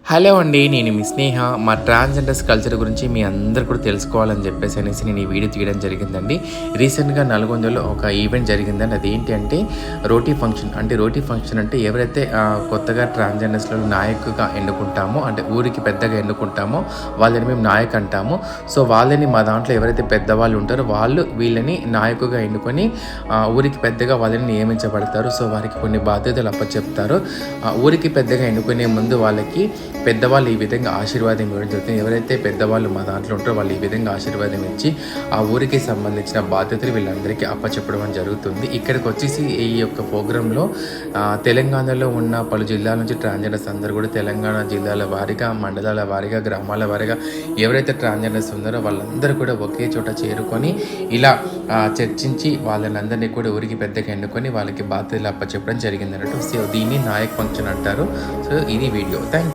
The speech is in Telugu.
హలో అండి. నేను మీ స్నేహ. మా ట్రాన్స్‌జెండర్స్ కల్చర్ గురించి మీ అందరూ కూడా తెలుసుకోవాలని చెప్పేసి నేను ఈ వీడియో తీయడం జరిగిందండి. రీసెంట్‌గా నల్గొండలో ఒక ఈవెంట్ జరిగిందండి. అదేంటి అంటే రోటీ ఫంక్షన్. రోటీ ఫంక్షన్ అంటే ఎవరైతే కొత్తగా ట్రాన్స్‌జెండర్స్‌లో నాయకుగా ఎన్నుకుంటామో, అంటే ఊరికి పెద్దగా ఎన్నుకుంటామో వాళ్ళని మేము నాయక్ అంటాము. సో వాళ్ళని మా దాంట్లో ఎవరైతే పెద్దవాళ్ళు ఉంటారో వాళ్ళు వీళ్ళని నాయకుగా ఎన్నుకొని ఊరికి పెద్దగా వాళ్ళని నియమించబడతారు. సో వారికి కొన్ని బాధ్యతలు అప్పచెప్తారు. ఊరికి పెద్దగా ఎన్నుకునే ముందు వాళ్ళకి పెద్దవాళ్ళు ఈ విధంగా ఆశీర్వాదం ఇవ్వడం జరుగుతుంది. ఎవరైతే పెద్దవాళ్ళు మా దాంట్లో ఉంటారో వాళ్ళు ఈ విధంగా ఆశీర్వాదం ఇచ్చి ఆ ఊరికి సంబంధించిన బాధ్యతలు వీళ్ళందరికీ అప్పచెప్పడం జరుగుతుంది. ఇక్కడికి వచ్చేసి ఈ యొక్క ప్రోగ్రాంలో తెలంగాణలో ఉన్న పలు జిల్లాల నుంచి ట్రాన్స్జెండర్స్ అందరూ కూడా తెలంగాణ జిల్లాల వారీగా, మండలాల వారీగా, గ్రామాల వారీగా ఎవరైతే ట్రాన్స్జెండర్స్ ఉన్నారో వాళ్ళందరూ కూడా ఒకే చోట చేరుకొని ఇలా చర్చించి వాళ్ళందరినీ కూడా ఊరికి పెద్దగా ఎన్నుకొని వాళ్ళకి బాధ్యతలు అప్పచెప్పడం జరిగింది అన్నట్టు. సో దీన్ని నాయక్ ఫంక్షన్ అంటారు. సో ఇది వీడియో. థ్యాంక్